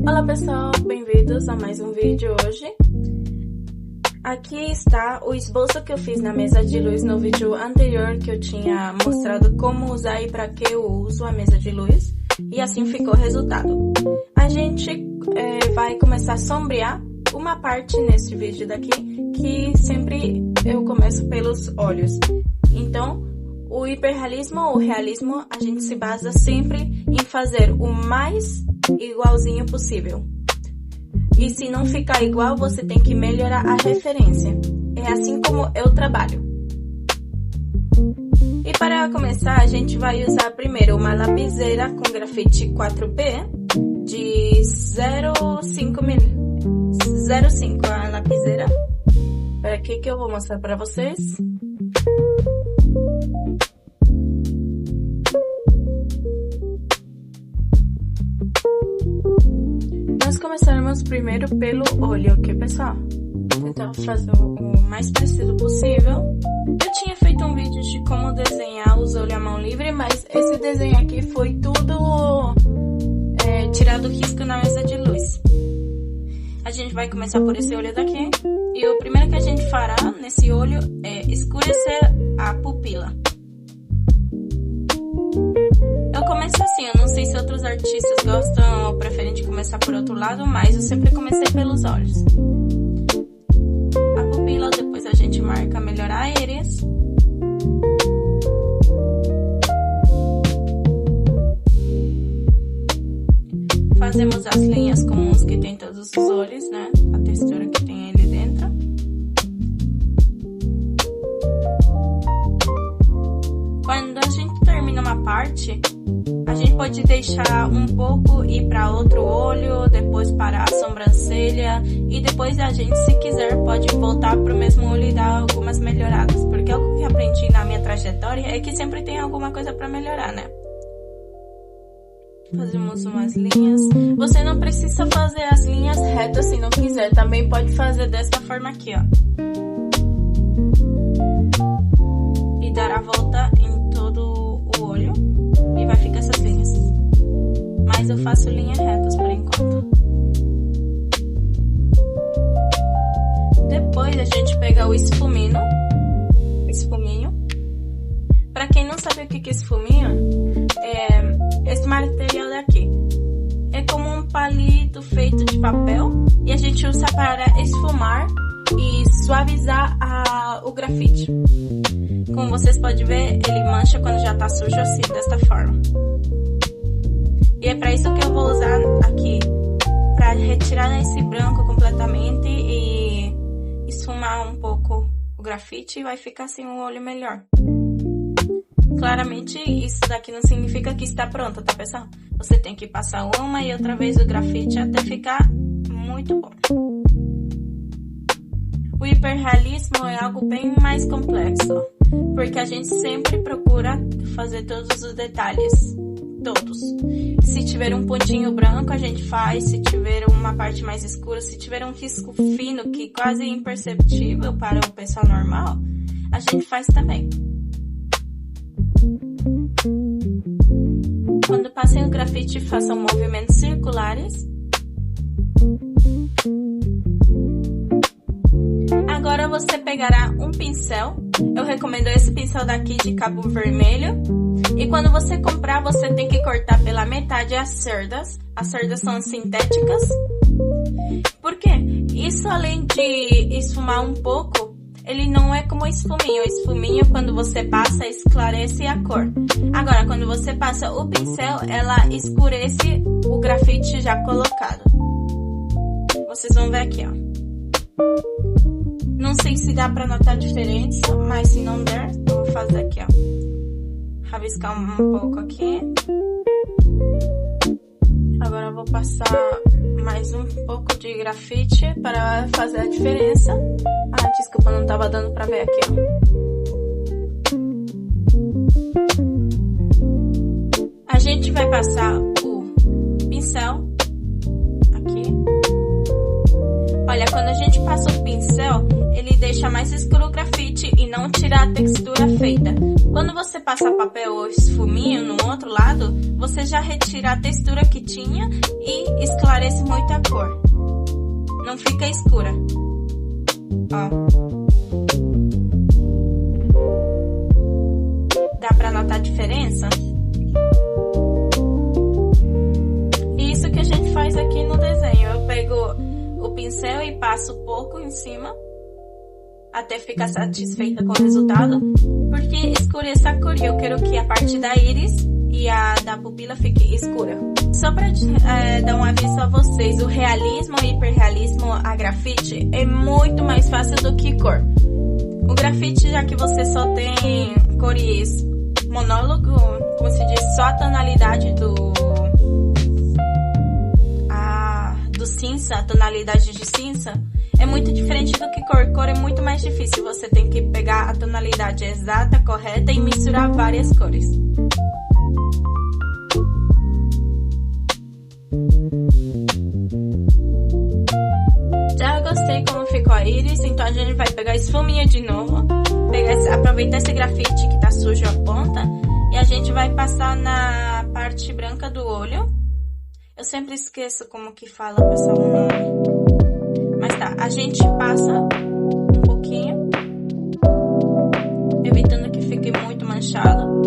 Olá pessoal, bem-vindos a mais um vídeo hoje. Aqui está o esboço que eu fiz na mesa de luz no vídeo anterior, que eu tinha mostrado como usar e para que eu uso a mesa de luz. E assim ficou o resultado. A gente vai começar a sombrear uma parte nesse vídeo daqui, que sempre eu começo pelos olhos. Então, o hiperrealismo ou realismo, a gente se basa sempre em fazer o mais igualzinho possível. E se não ficar igual, você tem que melhorar a referência. É assim como eu trabalho. E para começar, a gente vai usar primeiro uma lapiseira com grafite 4B de 0,5 a lapiseira. Para que eu vou mostrar para vocês. Nós começaremos primeiro pelo olho, ok, pessoal? Tentar fazer o mais parecido possível. Eu tinha feito um vídeo de como desenhar os olhos à mão livre, mas esse desenho aqui foi tudo tirado do risco na mesa de luz. A gente vai começar por esse olho daqui. E o primeiro que a gente fará nesse olho é escurecer a pupila. Eu começo assim, eu não sei se outros artistas gostam ou preferem de começar por outro lado, mas eu sempre comecei pelos olhos. A pupila, depois a gente marca melhorar a íris. Fazemos as linhas comuns que tem todos os olhos, né? A textura que tem ali dentro. Quando a gente termina uma parte, a gente pode deixar um pouco ir para outro olho, depois para a sobrancelha e depois a gente, se quiser, pode voltar para o mesmo olho e dar algumas melhoradas. Porque algo que aprendi na minha trajetória é que sempre tem alguma coisa para melhorar, né? Fazemos umas linhas. Você não precisa fazer as linhas retas se não quiser. Também pode fazer dessa forma aqui, ó. E dar a volta em todo o olho. E vai ficar essas linhas. Mas eu faço linhas retas por enquanto. Depois a gente pega o esfuminho. Pra quem não sabe o que é esfuminho, esse material daqui é como um palito feito de papel e a gente usa para esfumar e suavizar o grafite. Como vocês podem ver, ele mancha quando já tá sujo assim, desta forma. E é para isso que eu vou usar aqui, para retirar esse branco completamente e esfumar um pouco o grafite e vai ficar assim um olho melhor. Claramente, isso daqui não significa que está pronta, tá, pessoal? Você tem que passar uma e outra vez o grafite até ficar muito bom. O hiperrealismo é algo bem mais complexo, porque a gente sempre procura fazer todos os detalhes, todos. Se tiver um pontinho branco, a gente faz. Se tiver uma parte mais escura, se tiver um risco fino que quase é imperceptível para o pessoal normal, a gente faz também. Quando passem o grafite, façam movimentos circulares. Agora você pegará um pincel. Eu recomendo esse pincel daqui de cabo vermelho. E quando você comprar, você tem que cortar pela metade as cerdas. As cerdas são sintéticas. Por quê? Isso, além de esfumar um pouco, ele não é como esfuminho. O esfuminho, quando você passa, esclarece a cor. Agora, quando você passa o pincel, ela escurece o grafite já colocado. Vocês vão ver aqui, ó. Não sei se dá pra notar a diferença, mas se não der, eu vou fazer aqui, ó. Rabiscar um pouco aqui. Agora eu vou passar mais um pouco de grafite para fazer a diferença. Ah, desculpa, não tava dando pra ver aqui, ó. A gente vai passar o pincel aqui. Olha, quando a gente passa o pincel, ele deixa mais escuro o grafite e não tira a textura feita. Quando você passa papel ou esfuminho no outro lado, você já retira a textura que tinha e esclarece muito a cor. Não fica escura. Ó. Dá pra notar a diferença? E isso que a gente faz aqui no desenho. Eu pego o pincel e passo pouco em cima até ficar satisfeita com o resultado, porque escureça a cor e eu quero que a parte da íris e a da pupila fique escura. Só pra dar um aviso a vocês, o realismo e hiperrealismo a grafite é muito mais fácil do que cor. O grafite, já que você só tem cores monólogo, como se diz, só a tonalidade do cinza, a tonalidade de cinza, é muito diferente do que cor. Cor é muito mais difícil, você tem que pegar a tonalidade exata, correta e misturar várias cores. Já gostei como ficou a íris, então a gente vai pegar a esfuminha de novo, aproveitar esse grafite que tá sujo a ponta e a gente vai passar na parte branca do olho. Eu sempre esqueço como que fala, pessoal, o nome. Mas tá, a gente passa um pouquinho, evitando que fique muito manchado.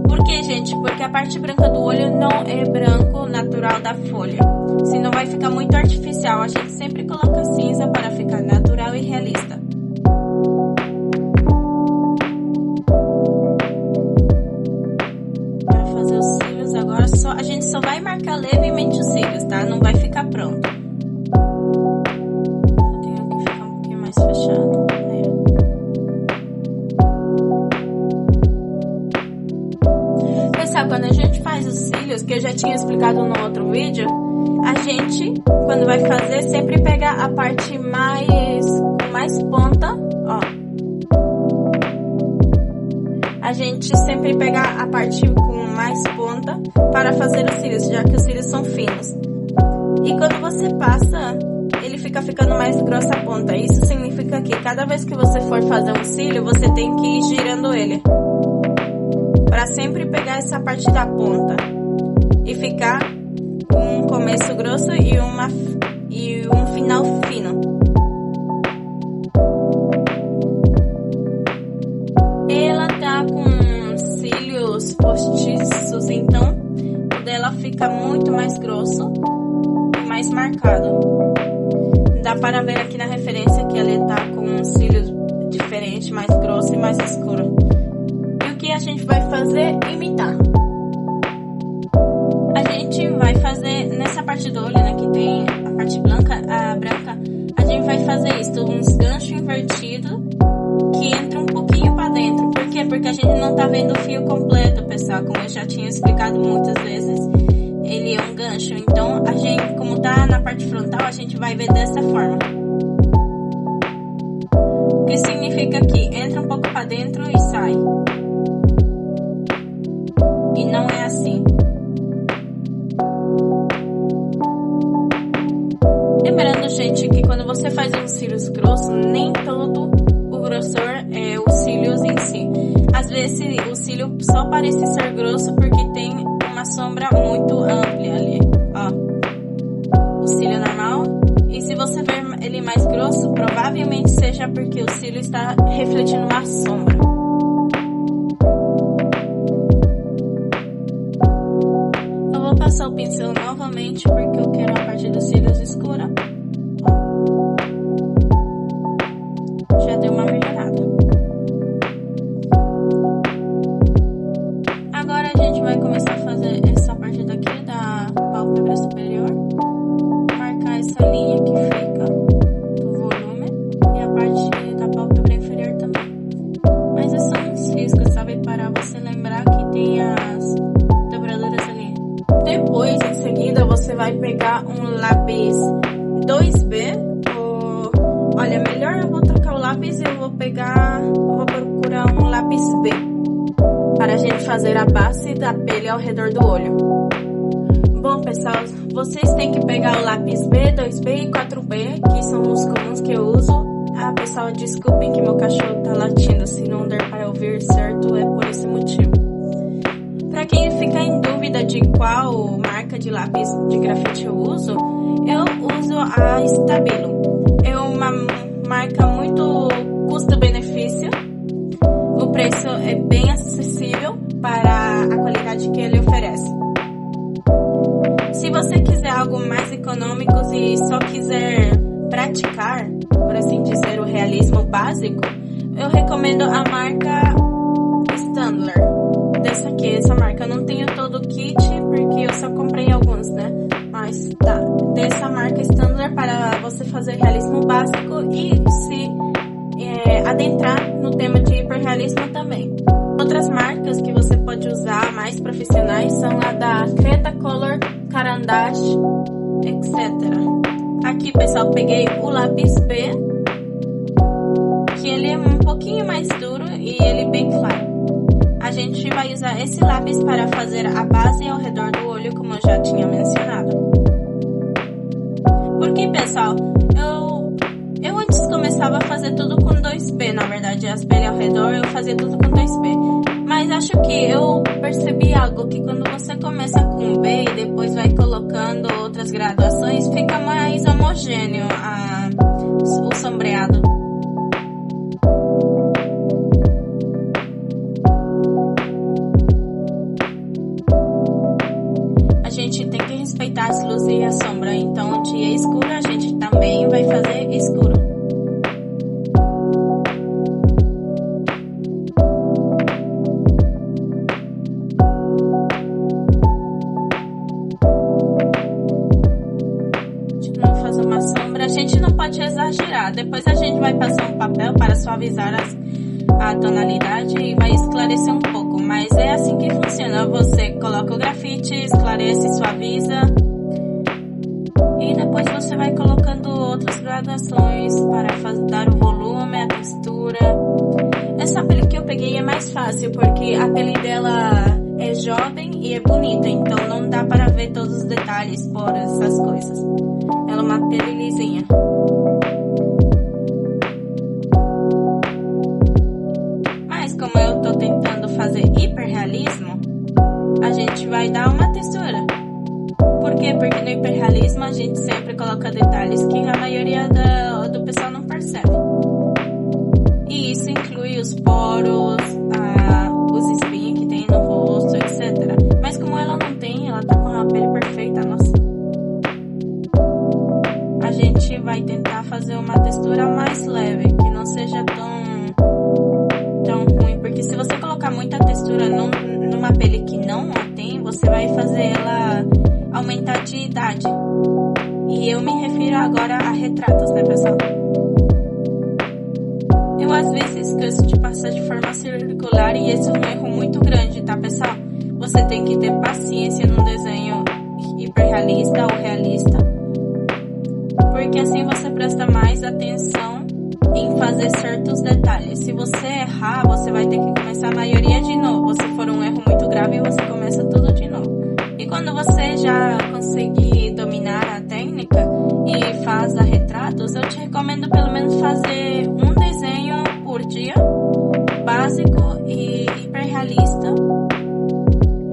Por que, gente? Porque a parte branca do olho não é branco natural da folha. Senão vai ficar muito artificial. A gente sempre coloca cinza para ficar natural e realista. Para fazer os cílios agora, a gente só vai marcar levemente os cílios, tá? Não vai ficar pronto. Eu tenho que ficar um pouquinho mais fechado. Pessoal, quando a gente faz os cílios, que eu já tinha explicado no outro vídeo, a gente, quando vai fazer, sempre pega a parte com mais ponta, ó. A gente sempre pega a parte com mais ponta para fazer os cílios, já que os cílios são finos. E quando você passa, ele fica ficando mais grossa a ponta. Isso significa que cada vez que você for fazer um cílio, você tem que ir girando ele, para sempre pegar essa parte da ponta e ficar um começo grosso e um final fino. Ela tá com cílios postiços, então o dela fica muito mais grosso e mais marcado. Dá para ver aqui na referência que ela tá com um cílio diferente, mais grosso e mais escuro. E o que a gente vai fazer? Imitar. A gente vai fazer nessa parte do olho, né, que tem a parte branca, a gente vai fazer isso, uns ganchos invertidos que entram um pouquinho para dentro. Por quê? Porque a gente não tá vendo o fio completo, pessoal, como eu já tinha explicado muitas vezes. Ele é um gancho, então a gente, como tá na parte frontal, a gente vai ver dessa forma. O que significa que entra um pouco para dentro e sai. E não é assim. Lembrando, gente, que quando você faz um cílios grosso, nem todo o grossor é os cílios em si. Às vezes o cílio só parece ser grosso porque tem uma sombra muito ampla ali, ó. O cílio normal. E se você ver ele mais grosso, provavelmente seja porque o cílio está refletindo uma sombra. Eu vou passar o pincel novamente porque eu quero a parte dos cílios escura. Já deu uma melhorada. Agora a gente vai começar a fazer essa parte daqui da pálpebra superior. Marcar essa linha que fica do volume e a parte da pálpebra inferior também. Mas esses são uns riscos, sabe? Para você lembrar que tem as dobraduras ali. Depois, em seguida, você vai pegar um lápis 2B. Olha, melhor eu vou trocar o lápis e eu vou procurar um lápis B para a gente fazer a base da pele ao redor do olho. Bom, pessoal, vocês têm que pegar o lápis B, 2B e 4B, que são os comuns que eu uso. Ah, pessoal, desculpem que meu cachorro tá latindo, se não der para ouvir certo, é por esse motivo. Para quem fica em dúvida de qual marca de lápis de grafite eu uso a Stabilo. É uma marca muito custo-benefício. O preço é bem acessível para a qualidade que ele oferece. Se você quiser algo mais econômico e só quiser praticar, por assim dizer, o realismo básico, eu recomendo a marca Staedtler. Essa marca eu não tenho todo o kit porque eu só comprei alguns, né? Mas tá, dessa marca Staedtler para você fazer realismo básico e se adentrar no tema de hiperrealismo também. Outras marcas que você pode usar mais profissionais são a da Cretacolor, Caran d'Ache, etc. Aqui, pessoal, peguei o lápis B, que ele é um pouquinho mais duro e ele bem claro. A gente vai usar esse lápis para fazer a base ao redor do olho, como eu já tinha mencionado. Porque, pessoal, eu antes começava a fazer tudo com 2B, na verdade, as B ao redor eu fazia tudo com 2B. Mas acho que eu percebi algo, que quando você começa com B e depois vai colocando outras graduações, fica mais homogêneo o sombreado. A gente tem que respeitar as luzes e a sombra, então o dia escuro a gente também vai fazer escuro. A gente não pode exagerar. Depois a gente vai passar um papel para suavizar a tonalidade e vai esclarecer um pouco. Mas é assim que funciona. Você coloca o grafite, esclarece, suaviza. E depois você vai colocando outras graduações para dar o volume, a textura. Essa pele que eu peguei é mais fácil porque a pele dela é jovem e é bonita. Então não dá para ver todos os detalhes, por essas coisas. Ela é uma pele lisinha. Mas como eu tô tentando fazer hiperrealismo, a gente vai dar uma textura. Por quê? Porque no hiperrealismo a gente sempre coloca detalhes que a maioria do pessoal não percebe. E isso inclui os poros, os espinhos que tem no rosto, etc. Mas como ela não tem, ela tá com a pele perfeita, nossa. A gente vai tentar fazer uma textura mais leve, que não seja tão ruim, porque se você colocar muita textura numa pele que não a tem, você vai fazer ela aumentar de idade. E eu me refiro agora a retratos, né, pessoal? Eu às vezes esqueço de passar de forma circular e esse é um erro muito grande, tá, pessoal? Você tem que ter paciência num desenho hiperrealista ou realista, porque assim você presta mais atenção em fazer certos detalhes. Se você errar, você vai ter que começar a maioria de novo. Se for um erro muito grave, você começa tudo de novo. E quando você já conseguir dominar a técnica e faz retratos, eu te recomendo pelo menos fazer um desenho por dia, básico e hiperrealista.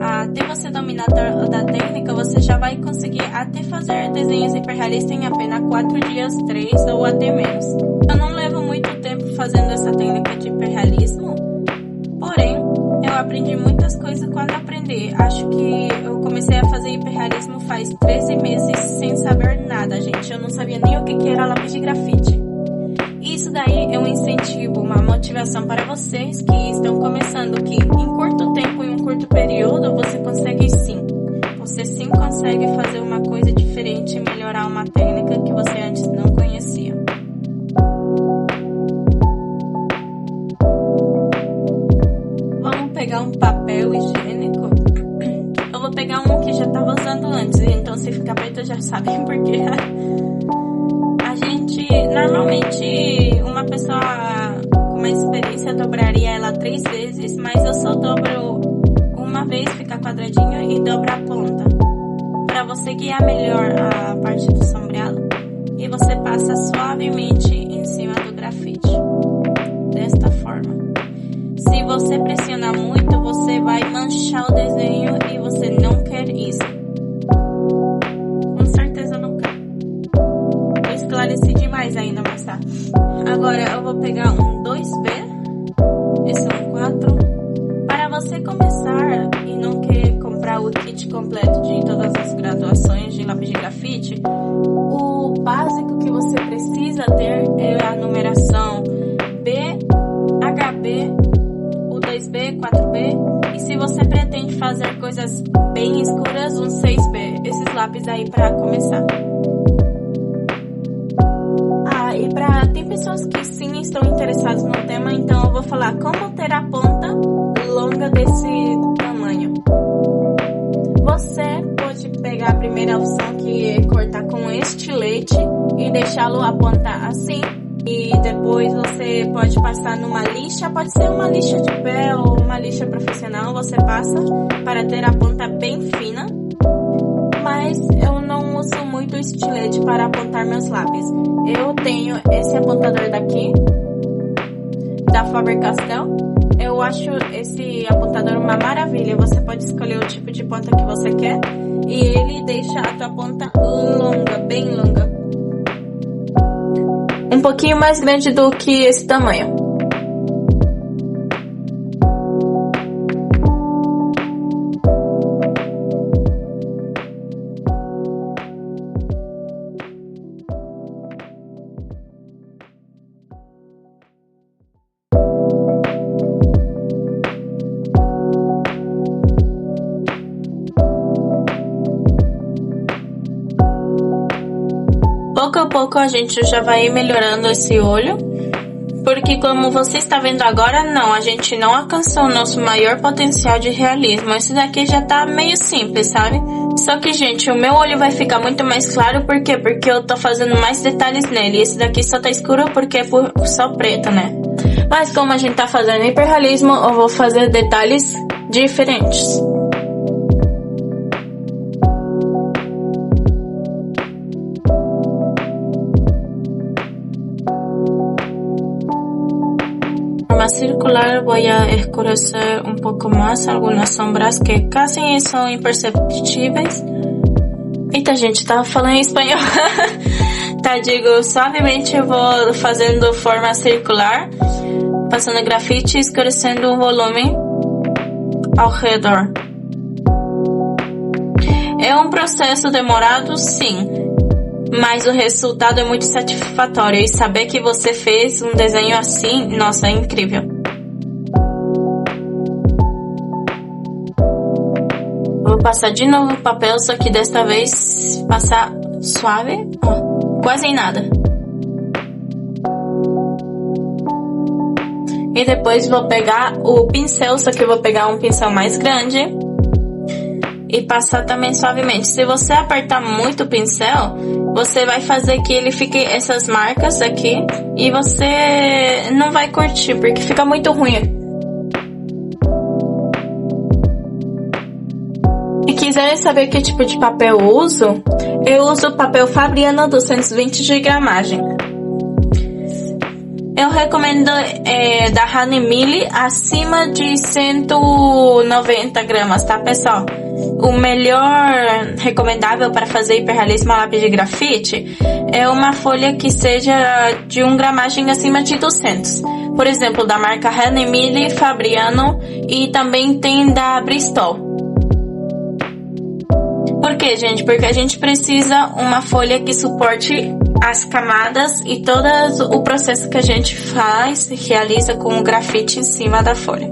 Até você dominar da técnica, você já vai conseguir até fazer desenhos hiperrealistas em apenas 4 dias, 3 ou até menos. Eu não levo muito tempo fazendo essa técnica de hiperrealismo, porém, eu aprendi muitas coisas quando aprendi. Acho que eu comecei a fazer hiperrealismo faz 13 meses sem saber nada, gente. Eu não sabia nem o que era lápis de grafite. E isso daí é um incentivo, uma motivação para vocês que estão começando, que em curto tempo, em um curto período, você consegue sim. Você sim consegue fazer uma coisa diferente e melhorar uma técnica que você antes não conhecia. Vamos pegar um papel higiênico. Eu vou pegar um que já estava usando antes, então se ficar preto já sabem por quê. Normalmente uma pessoa com uma experiência dobraria ela 3 vezes, mas eu só dobro uma vez, fica quadradinho e dobro a ponta, para você guiar melhor a parte do sombreado. E você passa suavemente em cima do grafite, desta forma. Se você pressionar muito, você vai manchar o desenho e você não quer isso. Com certeza não quer. Eu esclareci demais ainda, mas tá. Agora eu vou pegar um 2B, esse é um 4. Para você começar e não querer comprar o kit completo de todas as graduações de lápis de grafite, o básico que você precisa ter é a numeração B, HB, o 2B, 4B, e se você pretende fazer coisas bem escuras, um 6B, esses lápis aí para começar. Tem pessoas que sim estão interessadas no tema, então eu vou falar como ter a ponta longa desse tamanho. Você pode pegar a primeira opção, que é cortar com estilete e deixá-lo a ponta assim, e depois você pode passar numa lixa, pode ser uma lixa de pé ou uma lixa profissional, você passa para ter a ponta bem fina. Mas eu não uso muito estilete para apontar meus lápis. Eu tenho esse apontador daqui, da Faber-Castell. Eu acho esse apontador uma maravilha. Você pode escolher o tipo de ponta que você quer e ele deixa a tua ponta longa, bem longa. Um pouquinho mais grande do que esse tamanho. Pouco a pouco a gente já vai melhorando esse olho, porque como você está vendo agora, não, a gente não alcançou o nosso maior potencial de realismo. Esse daqui já tá meio simples, sabe? Só que, gente, o meu olho vai ficar muito mais claro, por quê? Porque eu tô fazendo mais detalhes nele. Esse daqui só tá escuro porque é só preto, né? Mas como a gente tá fazendo hiperrealismo, eu vou fazer detalhes diferentes. Circular voy a escurecer un poco más algunas sombras que casi son imperceptíveis. Eita, gente, tava falando em espanhol. Tá, digo, suavemente eu vou fazendo forma circular, passando grafite e escurecendo o volume ao redor. É um processo demorado, sim, mas o resultado é muito satisfatório, e saber que você fez um desenho assim, nossa, é incrível. Vou passar de novo o papel, só que desta vez passar suave, ó, quase em nada. E depois vou pegar o pincel, só que eu vou pegar um pincel mais grande e passar também suavemente. Se você apertar muito o pincel, você vai fazer que ele fique essas marcas aqui e você não vai curtir, porque fica muito ruim. Se quiserem saber que tipo de papel eu uso papel Fabriano 220 de gramagem. Eu recomendo da Hanemili acima de 190 gramas, tá, pessoal? O melhor recomendável para fazer hiperrealismo a lápis de grafite é uma folha que seja de gramagem acima de 200. Por exemplo, da marca Hanemili, Fabriano, e também tem da Bristol. Por quê, gente? Porque a gente precisa uma folha que suporte as camadas e todo o processo que a gente realiza com o grafite em cima da folha.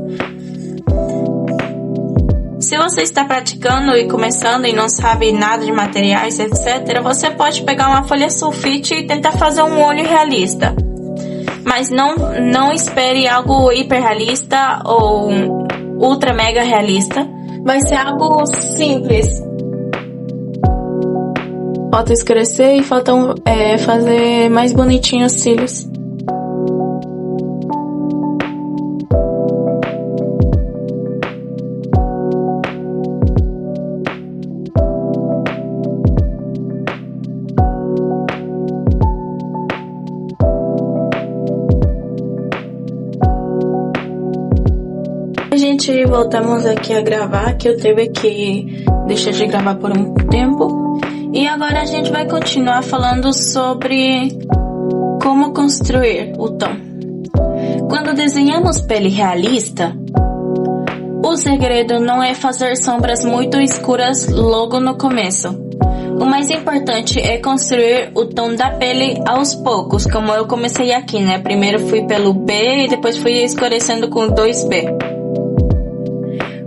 Se você está praticando e começando e não sabe nada de materiais, etc., você pode pegar uma folha sulfite e tentar fazer um olho realista. Mas não espere algo hiperrealista ou ultra mega realista. Vai ser algo simples. Falta escurecer e falta fazer mais bonitinho os cílios. gente, voltamos aqui a gravar, que eu teve que deixar de gravar por um tempo. E agora a gente vai continuar falando sobre como construir o tom. Quando desenhamos pele realista, o segredo não é fazer sombras muito escuras logo no começo. O mais importante é construir o tom da pele aos poucos, como eu comecei aqui, né? Primeiro fui pelo B e depois fui escurecendo com 2B.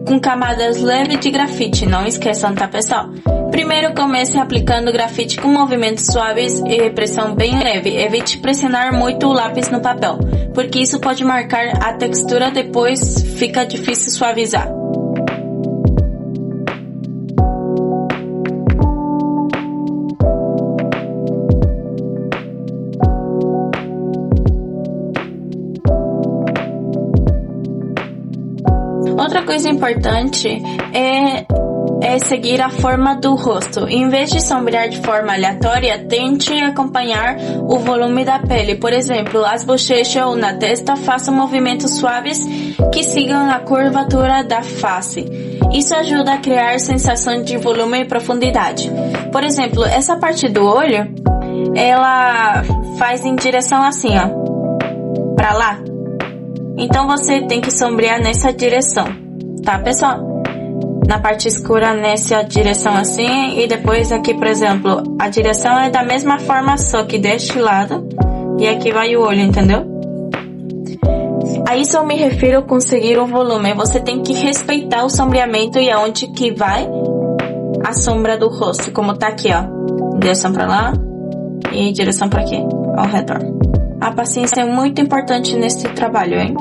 Com camadas leves de grafite, não esqueçam, tá, pessoal? Primeiro comece aplicando grafite com movimentos suaves e pressão bem leve. Evite pressionar muito o lápis no papel, porque isso pode marcar a textura, depois fica difícil suavizar. Outra coisa importante é seguir a forma do rosto. Em vez de sombrear de forma aleatória, tente acompanhar o volume da pele. Por exemplo, as bochechas ou na testa, faça movimentos suaves que sigam a curvatura da face. Isso ajuda a criar sensação de volume e profundidade. Por exemplo, essa parte do olho, ela faz em direção assim, ó, pra lá. Então você tem que sombrear nessa direção, tá, pessoal? Na parte escura nessa direção assim, e depois aqui, por exemplo, a direção é da mesma forma, só que deste lado, e aqui vai o olho, entendeu? A isso eu me refiro com seguir o volume. Você tem que respeitar o sombreamento e aonde que vai a sombra do rosto, como tá aqui, ó, direção pra lá e direção pra aqui, ao redor. A paciência é muito importante nesse trabalho, hein?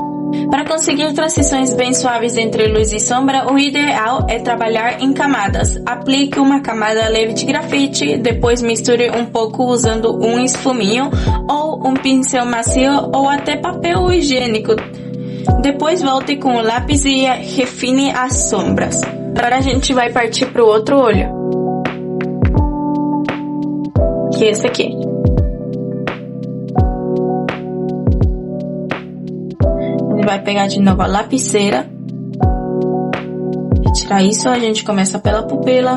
Para conseguir transições bem suaves entre luz e sombra, o ideal é trabalhar em camadas. Aplique uma camada leve de grafite, depois misture um pouco usando um esfuminho ou um pincel macio ou até papel higiênico. Depois volte com o lápis e refine as sombras. Agora a gente vai partir para o outro olho, que é esse aqui. Vai pegar de novo a lapiseira, retirar isso, a gente começa pela pupila.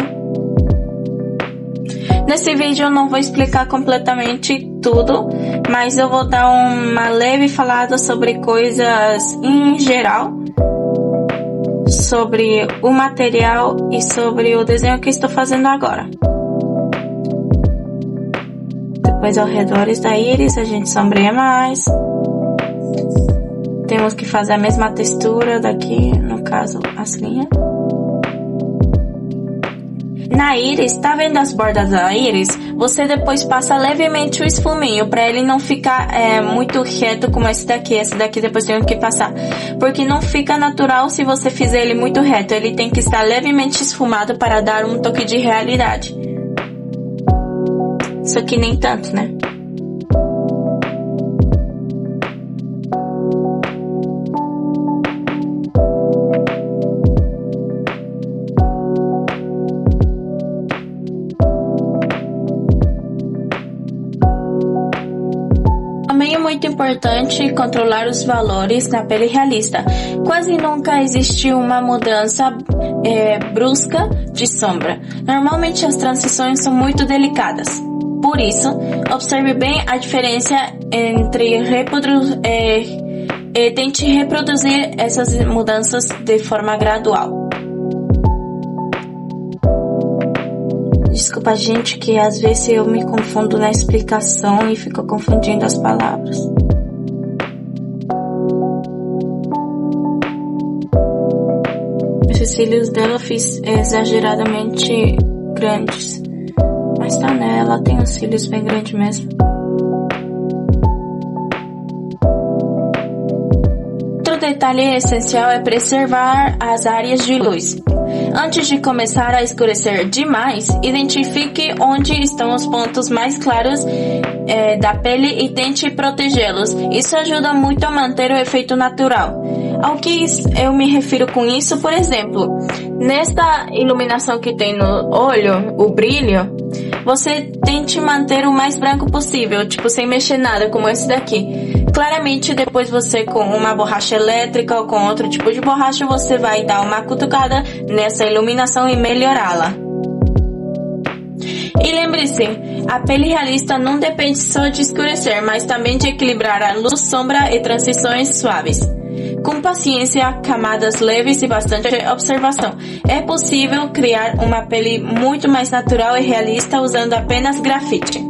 Nesse vídeo eu não vou explicar completamente tudo, mas eu vou dar uma leve falada sobre coisas em geral, sobre o material e sobre o desenho que estou fazendo agora. Depois ao redor da íris a gente sombreia mais. Temos que fazer a mesma textura daqui, no caso, as linhas. Na íris, tá vendo as bordas da íris? Você depois passa levemente o esfuminho, para ele não ficar muito reto como esse daqui. Esse daqui depois tem que passar, porque não fica natural se você fizer ele muito reto. Ele tem que estar levemente esfumado para dar um toque de realidade. Isso aqui nem tanto, né? Também é muito importante controlar os valores na pele realista. Quase nunca existe uma mudança brusca de sombra. Normalmente as transições são muito delicadas. Por isso, observe bem a diferença entre tente reproduzir essas mudanças de forma gradual. Desculpa, gente, que às vezes eu me confundo na explicação e fico confundindo as palavras. Esses cílios dela eu fiz exageradamente grandes. Mas tá, né? Ela tem os cílios bem grandes mesmo. Outro detalhe essencial é preservar as áreas de luz. Antes de começar a escurecer demais, identifique onde estão os pontos mais claros da pele e tente protegê-los. Isso ajuda muito a manter o efeito natural. Ao que eu me refiro com isso, por exemplo, nesta iluminação que tem no olho, o brilho, você tente manter o mais branco possível, tipo sem mexer nada, como esse daqui. Claramente, depois você com uma borracha elétrica ou com outro tipo de borracha, você vai dar uma cutucada nessa iluminação e melhorá-la. E lembre-se, a pele realista não depende só de escurecer, mas também de equilibrar a luz, sombra e transições suaves. Com paciência, camadas leves e bastante observação, é possível criar uma pele muito mais natural e realista usando apenas grafite.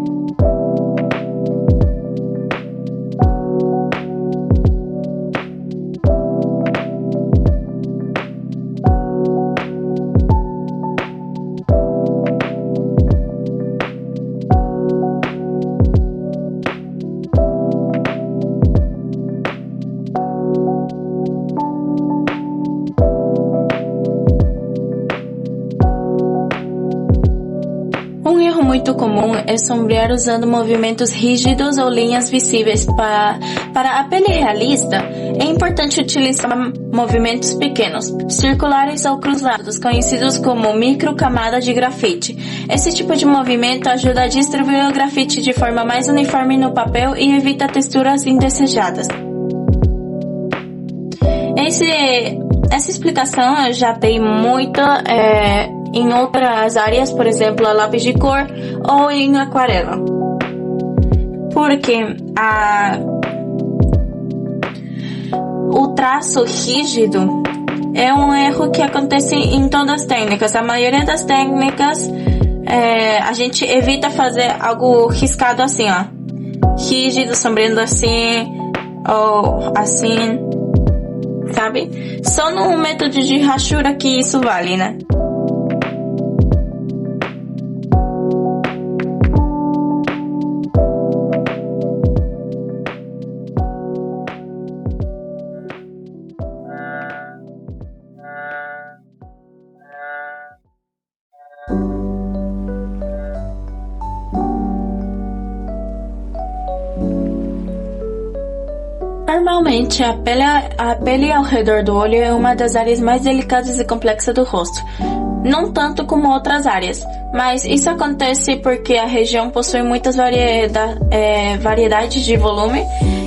Um erro muito comum é sombrear usando movimentos rígidos ou linhas visíveis. Para a pele realista, é importante utilizar movimentos pequenos, circulares ou cruzados, conhecidos como microcamada de grafite. Esse tipo de movimento ajuda a distribuir o grafite de forma mais uniforme no papel e evita texturas indesejadas. Essa explicação eu já dei muito em outras áreas, por exemplo, a lápis de cor ou em aquarela. Porque o traço rígido é um erro que acontece em todas as técnicas. A maioria das técnicas a gente evita fazer algo riscado assim, ó. Rígido, sombreando assim, ou assim, sabe? Só no método de rachura que isso vale, né? Normalmente, a pele ao redor do olho é uma das áreas mais delicadas e complexas do rosto. Não tanto como outras áreas, mas isso acontece porque a região possui muitas variedades de volume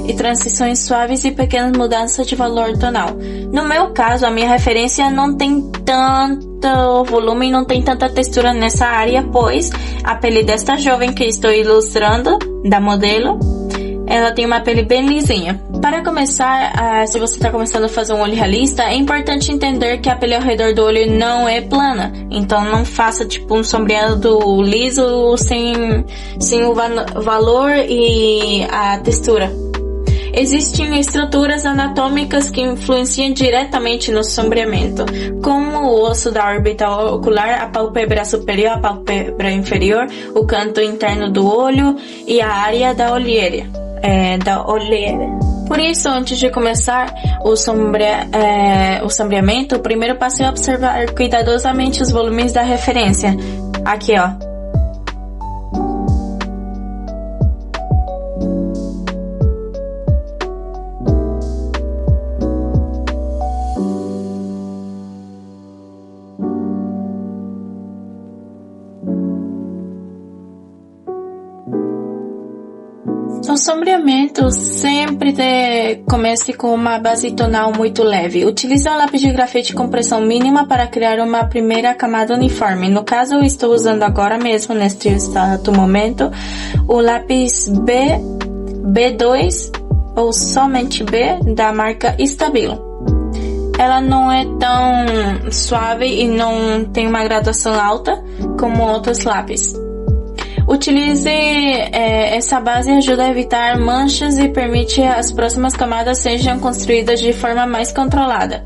e transições suaves e pequenas mudanças de valor tonal. No meu caso, a minha referência não tem tanto volume e não tem tanta textura nessa área, pois a pele desta jovem que estou ilustrando, da modelo, ela tem uma pele bem lisinha. Para começar, se você está começando a fazer um olho realista, é importante entender que a pele ao redor do olho não é plana. Então não faça tipo um sombreado liso sem o valor e a textura. Existem estruturas anatômicas que influenciam diretamente no sombreamento, como o osso da órbita ocular, a pálpebra superior, a pálpebra inferior, o canto interno do olho e a área da olheira. Por isso, antes de começar o sombreamento, o primeiro passo é observar cuidadosamente os volumes da referência. Aqui, ó. O sombreamento sempre comece com uma base tonal muito leve. Utilize um lápis de grafite com pressão mínima para criar uma primeira camada uniforme. No caso, eu estou usando agora mesmo, neste exato momento, o lápis B2 ou somente B da marca Stabilo. Ela não é tão suave e não tem uma graduação alta como outros lápis. Utilize essa base, ajuda a evitar manchas e permite as próximas camadas sejam construídas de forma mais controlada.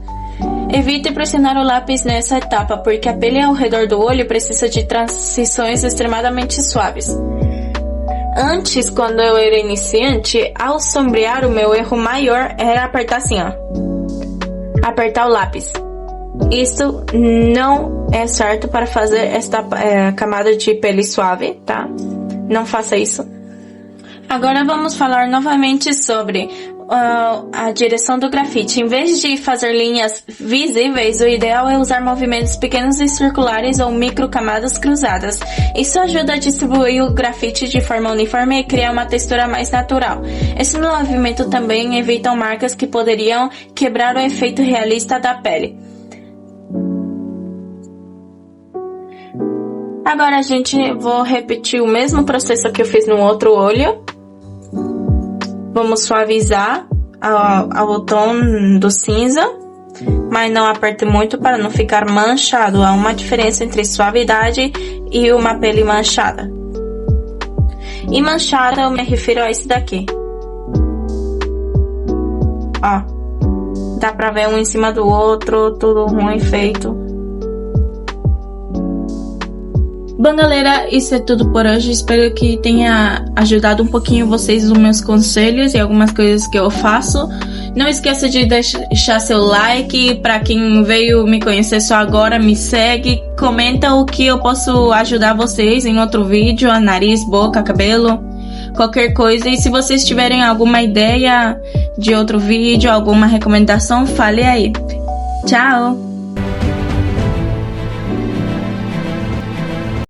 Evite pressionar o lápis nessa etapa, porque a pele ao redor do olho precisa de transições extremadamente suaves. Antes, quando eu era iniciante, ao sombrear, o meu erro maior era apertar assim, ó. Apertar o lápis. Isso não é certo para fazer esta camada de pele suave, tá? Não faça isso. Agora vamos falar novamente sobre a direção do grafite. Em vez de fazer linhas visíveis, o ideal é usar movimentos pequenos e circulares ou microcamadas cruzadas. Isso ajuda a distribuir o grafite de forma uniforme e criar uma textura mais natural. Esse movimento também evita marcas que poderiam quebrar o efeito realista da pele. Agora vou repetir o mesmo processo que eu fiz no outro olho. Vamos suavizar ao tom do cinza, mas não aperte muito para não ficar manchado. Há uma diferença entre suavidade e uma pele manchada. E manchada eu me refiro a esse daqui. Ó, dá pra ver um em cima do outro, tudo ruim feito. Bom, galera, isso é tudo por hoje. Espero que tenha ajudado um pouquinho vocês os meus conselhos e algumas coisas que eu faço. Não esqueça de deixar seu like. Para quem veio me conhecer só agora, me segue. Comenta o que eu posso ajudar vocês em outro vídeo. Nariz, boca, cabelo, qualquer coisa. E se vocês tiverem alguma ideia de outro vídeo, alguma recomendação, fale aí. Tchau!